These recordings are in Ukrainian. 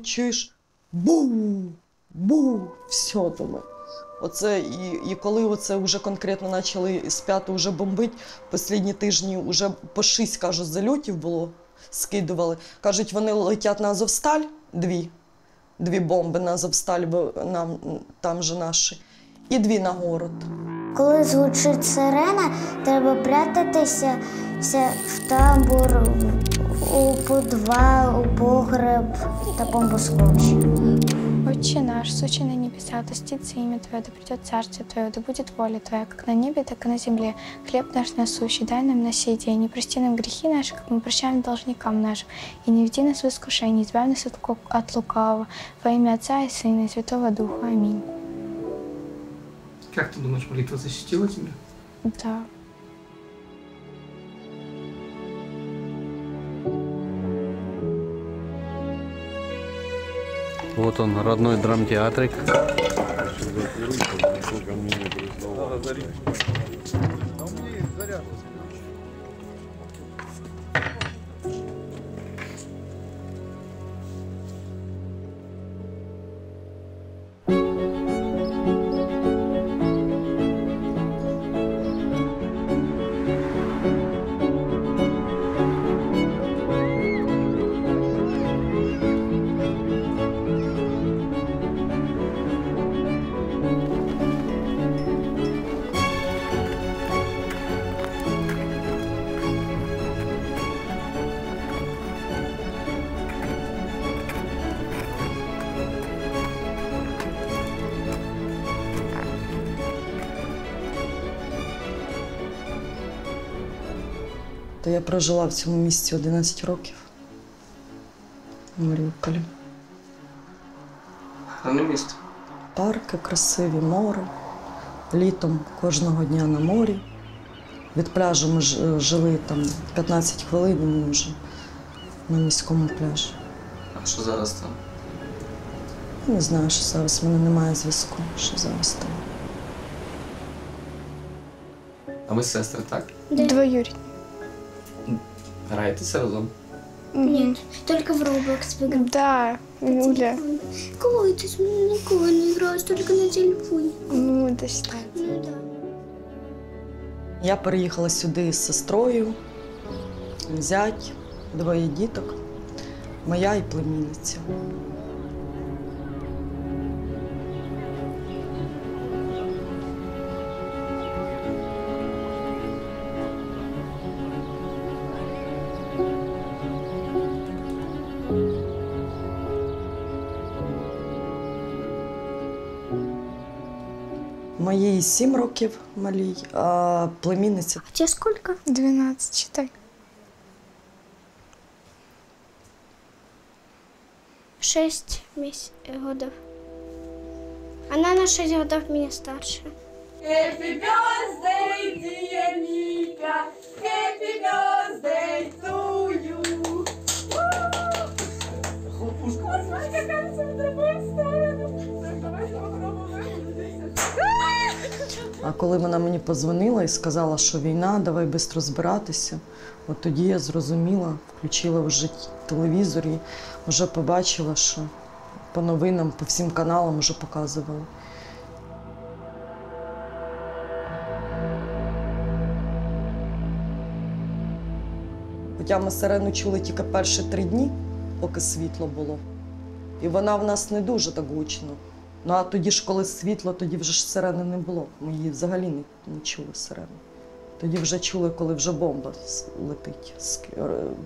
чуєш? Бу! Бу! Все, думаю. Оце, і коли оце вже конкретно почали з 5-го вже бомбити, останні тижні вже по 6, кажуть, зальотів було, скидували. Кажуть, вони летять на Азовсталь, дві бомби на Азовсталь, бо там же наші, і 2 на город. Коли звучить сирена, треба прятатися в тамбур, у підвал, у погреб та бомбосховище. Отче наш, сущий на небесах, да светится имя Твое, да придет царствие Твое, да будет воля Твоя, как на небе, так и на земле. Хлеб наш насущий, дай нам на сей день, не прости нам грехи наши, как мы прощаем должникам нашим, и не веди нас в искушение, избавь нас от лукавого, во имя Отца и Сына и Святого Духа. Аминь. Как ты думаешь, молитва защитила тебя? Да. Вот он, родной драмтеатрик. То я прожила в цьому місці 11 років в Маріуполі. Гарне місто. Парки красиві, море. Літом кожного дня на морі. Від пляжу ми жили там 15 хвилин, і ми вже на міському пляжі. А що зараз там? Не знаю, що зараз. В мене немає зв'язку, що зараз там. А ви сестри, так? Двоюрідні. Граєтеся разом? Нет, только в Roblox играю. Да, Юля. Какой ты никого не играешь, только на телефоне. Ну, да считай. Ну да. Я переїхала сюди з сестрою, зять, 2 діток, моя і племінниця. Моїй 7 років малій, а племінниця А тебе сколько? 12, считай. 6 годов. Она на 6 годов меня старше. Happy birthday, dear Nika. Happy birthday to you. Господи, какая все в другую сторону. Давай попробуем. А коли вона мені подзвонила і сказала, що війна, давай швидко збиратися, от тоді я зрозуміла, включила вже телевізор і вже побачила, що по новинам, по всім каналам вже показували. Хоча ми сирену чули тільки перші 3 дні, поки світло було. І вона в нас не дуже так гучно. Ну а тоді ж, коли світло, тоді вже ж сирени не було. Ми її взагалі не чули сирену. Тоді вже чули, коли вже бомба летить,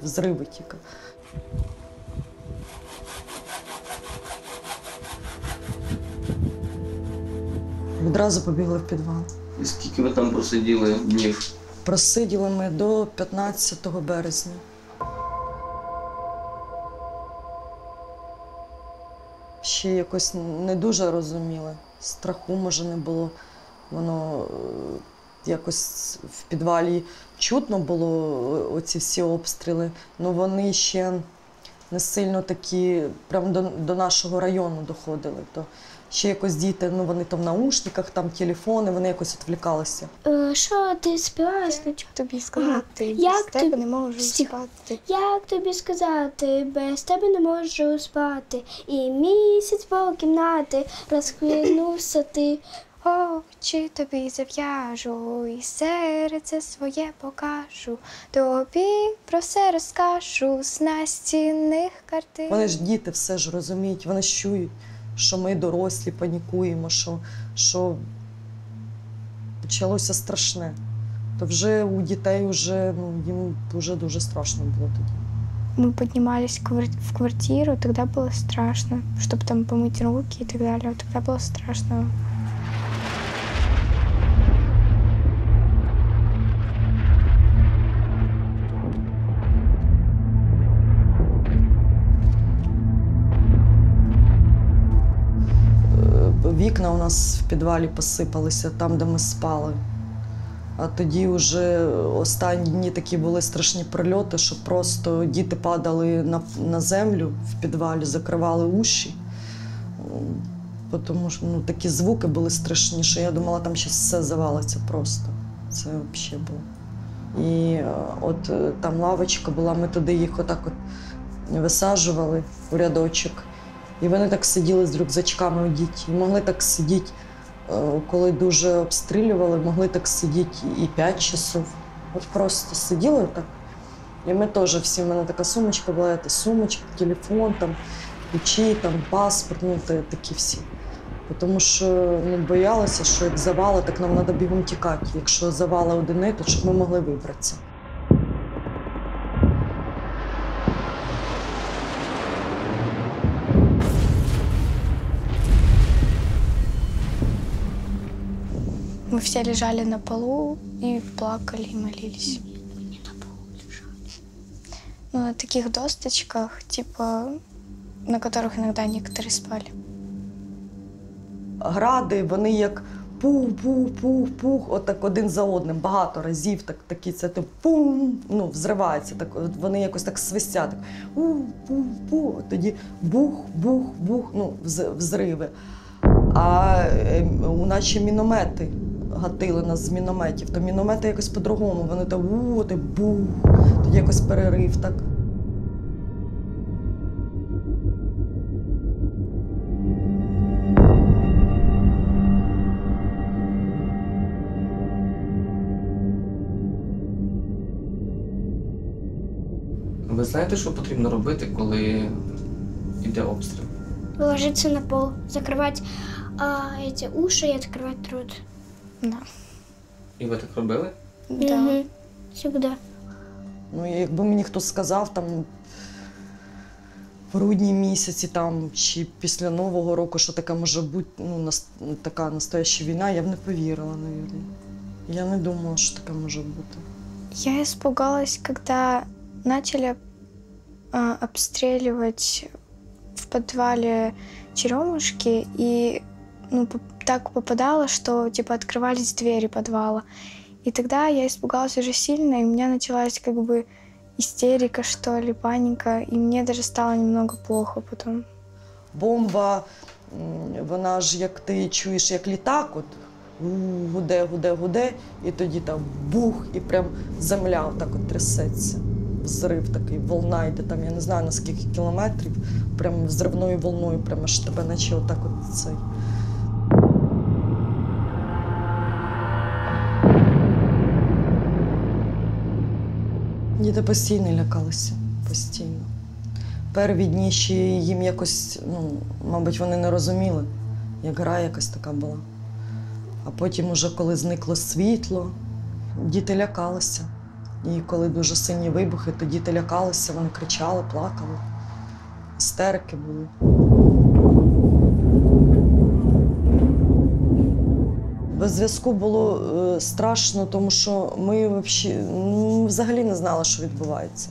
взриви тільки. Відразу побігли в підвал. І скільки ви там просиділи днів? Просиділи ми до 15 березня. Ще якось не дуже розуміли. Страху, може, не було. Воно якось в підвалі чутно було оці всі обстріли. Ну вони ще не сильно такі, прям до нашого району доходили. То ще якось діти, ну вони там в наушниках, там телефони, вони якось відвлікалися. Що ти співаєш? Тобі сказати, Як без тебе ти- не можу Стих. спати. Як тобі сказати, без тебе не можу спати. І місяць по кімнати розкинувся ти. Очі тобі зав'яжу, і серце своє покажу. Тобі про все розкажу з настінних картин. Вони ж діти все ж розуміють, вони ж чують, що ми дорослі панікуємо, що почалося страшне. То вже у дітей вже, їм вже дуже страшно було тоді. Мы поднимались в квартиру, тогда было страшно, чтобы там помыть руки и так далее. Вот тогда было страшно. Вікна у нас в підвалі посипалися там, де ми спали. А тоді вже останні дні такі були страшні прильоти, що просто діти падали на землю в підвалі, закривали уші. Тому що такі звуки були страшні, що я думала, там ще все завалиться просто. Це взагалі було. І от там лавочка була, ми туди їх отак от висаджували у рядочок. І вони так сиділи з рюкзачками у дітей. І могли так сидіти, коли дуже обстрілювали, могли так сидіти і 5 часов. От просто сиділи так. І ми теж всі, в мене така сумочка була, сумочка, телефон, там, ключі, там, паспорт, такі всі. Тому що боялися, що як завали, так нам треба бігом тікати. Якщо завали одини, то щоб ми могли вибратися. Мы все лежали на полу и плакали, и молились. Ну, на таких досточках, типа, на которых иногда некоторые спали. Гради, вони як пух-пух-пух-пух, отак один за одним, багато разів, такі це пум, взривається, так, вони якось так свистять, так, пух-пух-пух, тоді бух-бух-бух, взриви. А наче міномети гатили нас з мінометів, то міномети якось по-другому, вони так бух, тоді якось перерив, так. Ви знаєте, що потрібно робити, коли йде обстріл? Ложиться на пол, закрывать эти уши и открывать рот. Да. І ви так робили? Да. Мгм. Всегда. Якби мені хтось сказав, там, в грудні місяці, там, чи після Нового року, що таке може бути, така настояща війна, я б не повірила, мабуть. Я не думала, що таке може бути. Я испугалась, когда начали обстреливать в подвале Черемушки, и так попадало, что типа открывались двери подвала. И тогда я испугалась уже сильно, и у меня началась как бы истерика, что ли, паника, и мне даже стало немного плохо потом. Бомба, вона ж, як ти чуєш, як літак, от, гуде, і тоді там бух, і прям земля так от трясеться. Взрив такий, волна йде там, я не знаю, на скільки кілометрів, прям взривною волною, прямо аж тебе наче отак от цей. Діти постійно лякалися, постійно. Перві дні ще їм якось, мабуть, вони не розуміли, як гра якась така була. А потім уже, коли зникло світло, діти лякалися. І коли дуже сильні вибухи, то діти лякалися, вони кричали, плакали. Істерики були. Без зв'язку було страшно, тому що ми взагалі не знали, що відбувається.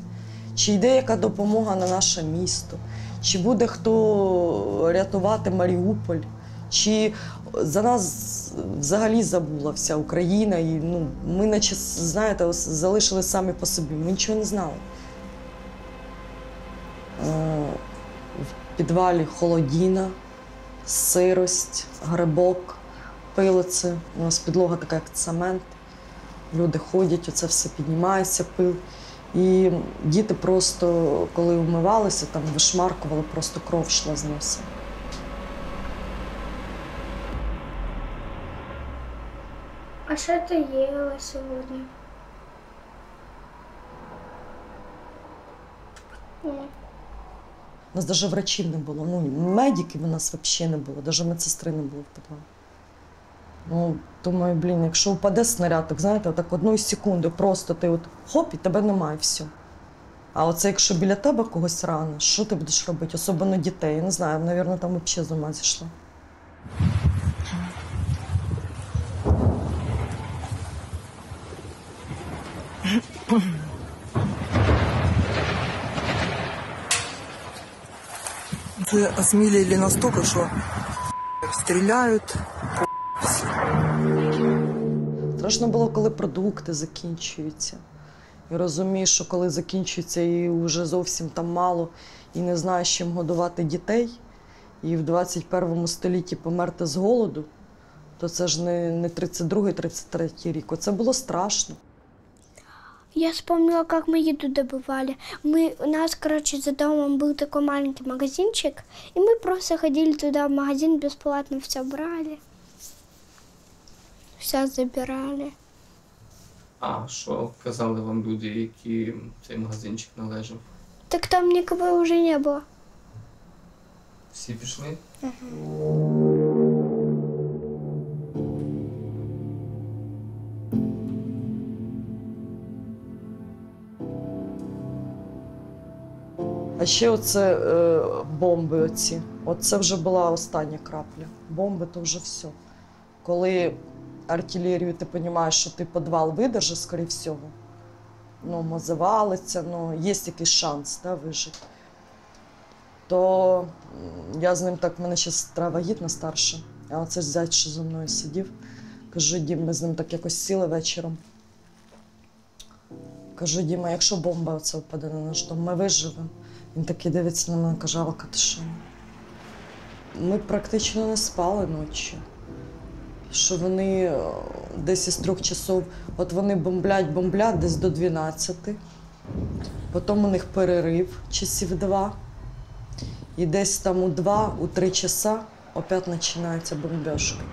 Чи йде яка допомога на наше місто, чи буде хто рятувати Маріуполь, чи за нас взагалі забула вся Україна. І ми, наче, знаєте, залишились самі по собі, ми нічого не знали. В підвалі холодіна, сирость, грибок, пилице. У нас підлога така, як цемент. Люди ходять, оце все піднімається, пил. І діти просто, коли вмивалися, там вишмаркували, просто кров йшла з носа. А що ти їла сьогодні? У нас навіть врачів не було, ну, медиків у нас взагалі не було, навіть медсестри не було в підвалі. Ну, думаю, блін, якщо впаде снаряд, так знаєте, так одної секунди просто ти от хоп, і тебе немає, все. А оце якщо біля тебе когось рано, що ти будеш робити? Особливо дітей, я не знаю, мабуть, там взагалі з ума зійшла. Це осмілили настільки, що стріляють. Страшно було, коли продукти закінчуються. І розумієш, що коли закінчується і вже зовсім там мало, і не знаєш, чим годувати дітей, і в 21 столітті померти з голоду, то це ж не 32-33 рік. Оце було страшно. Я вспомнила, как мы еду добывали. У нас, короче, за домом был такой маленький магазинчик, и мы просто ходили туда в магазин, бесплатно все брали, все забирали. А що казали вам люди, які цей магазинчик належав? Так там никого уже не было. Всі пішли? А ще оце бомби оці. Оце вже була остання крапля. Бомби – то вже все. Коли артилерію ти розумієш, що ти підвал видержиш, скоріше всього, ну, завалиться, ну, є якийсь шанс, да, вижити. То я з ним так, в мене зараз вагітна старша, а оце зять, що зі мною сидів. Кажу, Дім, ми з ним так якось сіли вечором. Кажу, Діма, якщо бомба оце впаде на наш дом, ми виживемо. Він такий дивиться на мене, каже, Алка, ти що? Ми практично не спали ночі. Що вони десь із 3 часов, от вони бомблять десь до 12. Потім у них перерив часів 2. І десь там у 2-3 часа опять починається бомбежка.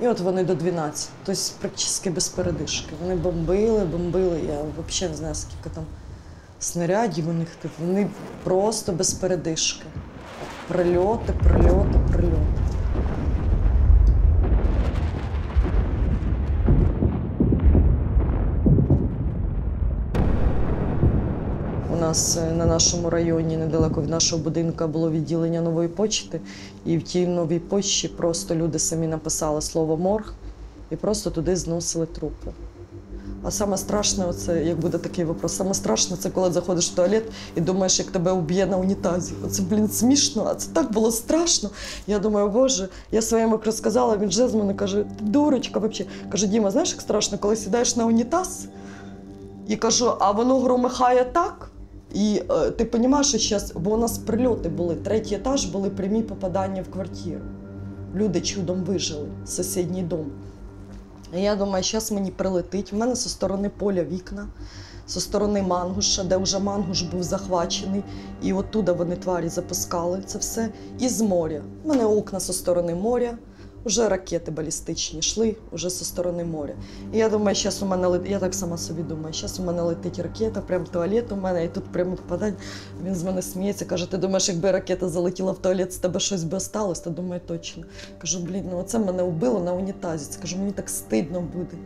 І от вони до 12. Тобто практично без передишки. Вони бомбили. Я взагалі не знаю, скільки там снарядів у них. Вони просто без передишки. Прильоти. У нас на нашому районі, недалеко від нашого будинку, було відділення нової почти. І в тій новій почті просто люди самі написали слово «морг» і просто туди зносили трупи. А саме страшне, оце, як буде такий вопрос, саме страшне, це коли заходиш в туалет і думаєш, як тебе вб'є на унітазі. Оце, блін, смішно, а це так було страшно. Я думаю, боже, я своєму розказала, він вже з мене каже, ти дурочка взагалі. Каже, Діма, знаєш, як страшно, коли сідаєш на унітаз і кажу, а воно громихає так, і ти розумієш, що зараз, бо у нас прильоти були, 3-й етаж, були прямі попадання в квартиру. Люди чудом вижили, сусідній дом. І я думаю, зараз мені прилетить. У мене зі сторони поля вікна, зі сторони Мангуша, де вже Мангуш був захвачений. І оттуда вони тварі запускали це все. І з моря. У мене окна зі сторони моря, вже ракети балістичні йшли, вже зі сторони моря. І я думаю, зараз у мене летить, я так сама собі думаю, зараз у мене летить ракета, прямо в туалет у мене, і тут прямо попадання. Він з мене сміється, каже, ти думаєш, якби ракета залетіла в туалет, з тебе щось би осталось? Та думаю, точно. Кажу, блін, ну оце мене вбило на унітазі. Це, кажу, мені так стидно буде.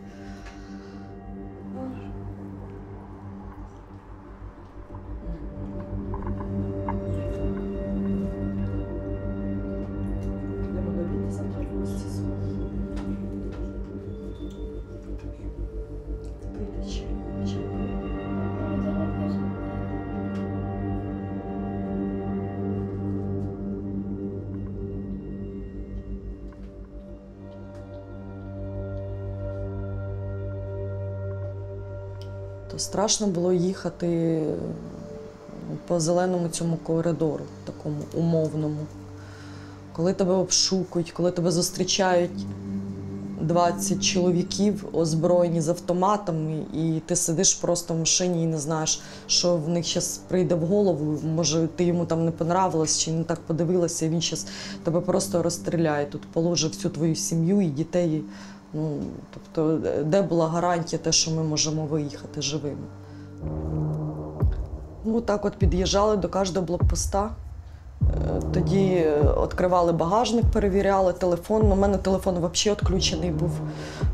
То страшно було їхати по зеленому цьому коридору. такому умовному. Коли тебе обшукують, коли тебе зустрічають 20 чоловіків, озброєні з автоматами, і ти сидиш просто в машині і не знаєш, що в них зараз прийде в голову. Може, ти йому там не понравилась чи не так подивилася, і він зараз тебе просто розстріляє. Тут положить всю твою сім'ю і дітей. Ну, тобто, де була гарантія те, що ми можемо виїхати живими? Ну, так от під'їжджали до кожного блокпоста. Тоді відкривали багажник, перевіряли телефон. У мене телефон взагалі відключений був,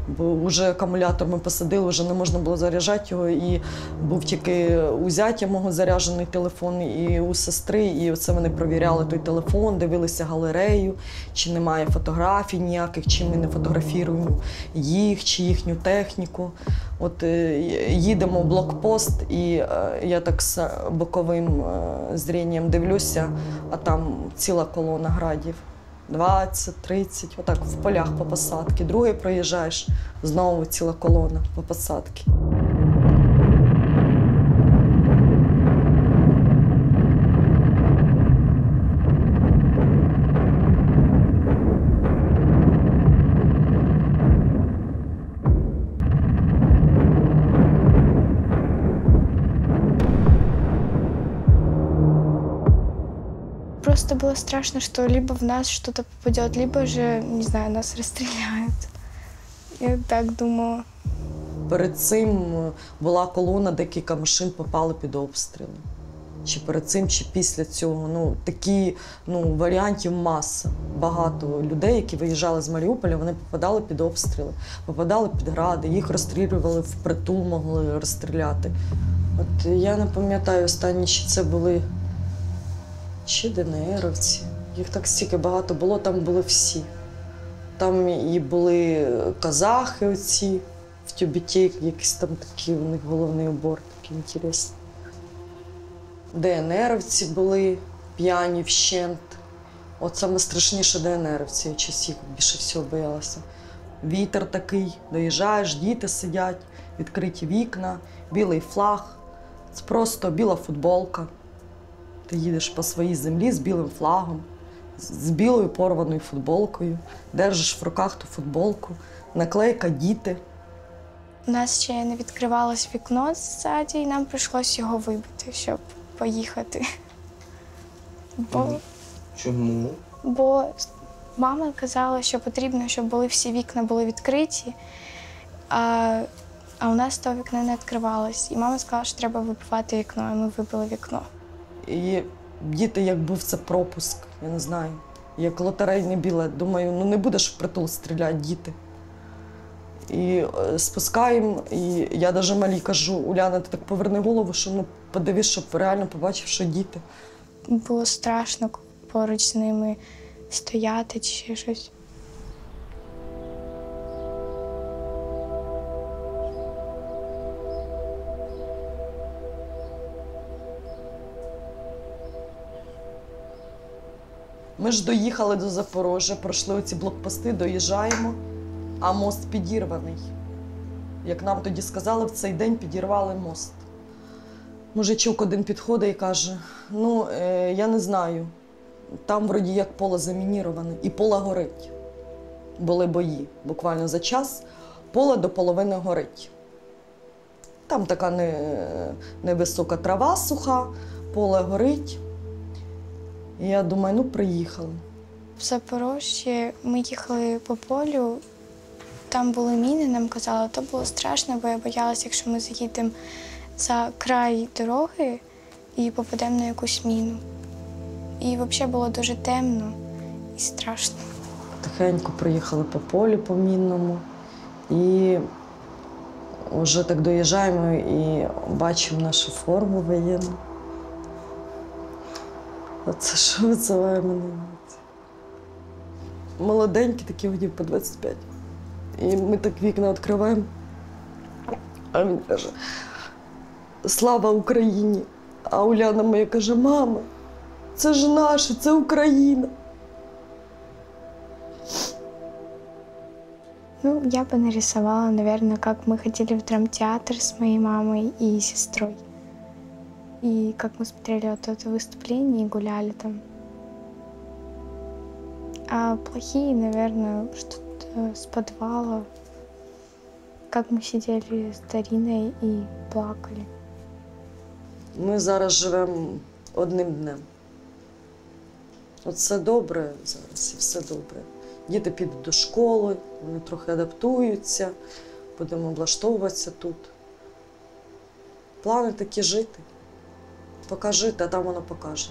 бо вже акумулятор ми посадили, вже не можна було заряджати його. І був тільки у зятя мого заряджений телефон, і у сестри. І оце вони перевіряли той телефон, дивилися галерею, чи немає фотографій ніяких, чи ми не фотографуємо їх, чи їхню техніку. От їдемо в блокпост, і я так з боковим зрінням дивлюся, а там ціла колона градів. 20, 30, отак в полях по посадці. Другий проїжджаєш, знову ціла колона по посадці. Просто было страшно, что либо в нас что-то попадет, либо же, не знаю, нас расстреляют. Я так думала. Перед цим була колона, декілька машин попали під обстріли. Чи перед цим, чи після цього. Ну, такі варіантів маса. Багато людей, які виїжджали з Маріуполя, вони попадали під обстріли, попадали під гради, їх розстрілювали впритул, могли розстріляти. От я не пам'ятаю останні, чи це були чи ДНРовці. Їх так стільки багато було, там були всі. Там і були казахи оці, в тюбітей, якийсь там такий у них головний убор, такий інтересний. ДНРовці були п'яні вщент. От саме страшніше ДНРовці, я часів більше всього боялася. Вітер такий, доїжджаєш, діти сидять, відкриті вікна, білий флаг. Це просто біла футболка. Ти їдеш по своїй землі з білим флагом, з білою порваною футболкою, держиш в руках ту футболку, наклейка «Діти». У нас ще не відкривалось вікно ззаді, і нам прийшлося його вибити, щоб поїхати. Чому? Бо мама казала, що потрібно, щоб всі вікна були відкриті, а у нас то вікно не відкривалось. І мама сказала, що треба вибивати вікно, і ми вибили вікно. І діти, як був це пропуск, я не знаю, як лотерейний білет. Думаю, не будеш впритул стріляти, діти. І спускаємо, і я навіть малій кажу: Уляна, ти так поверни голову, що подивись, щоб реально побачив, що діти. Було страшно поруч з ними стояти чи щось. Ми ж доїхали до Запорожжя, пройшли оці блокпости, доїжджаємо, а мост підірваний. Як нам тоді сказали, в цей день підірвали мост. Мужичок один підходить і каже: я не знаю, там вроді як поле замініроване, і поле горить. Були бої, буквально за час, поле до половини горить. Там така невисока трава суха, поле горить. І я думаю, приїхали. В Запорожжі ми їхали по полю, там були міни, нам казали, то було страшно, бо я боялася, якщо ми заїдемо за край дороги і попадемо на якусь міну. І взагалі було дуже темно і страшно. Тихенько приїхали по полю по мінному і вже так доїжджаємо і бачимо нашу форму воєнну. Оце що визиває мене емоції. Молоденькі такі, годів по 25. І ми так вікна відкриваємо, а він каже: «Слава Україні!» А Уляна моя каже: «Мама, це ж наше, це Україна!» Я бы нарисовала, наверное, как мы ходили в драмтеатр с моей мамой и сестрой. И как мы смотрели вот это выступление и гуляли там А плохие, наверное, что-то с подвала. Как мы сидели с Дариной и плакали. Ми зараз живемо одним днем. От все добре зараз, і все добре. Діти підуть до школи, вони трохи адаптуються, будемо облаштовуватися тут. Плани такі жити. Поки жити, а там воно покаже.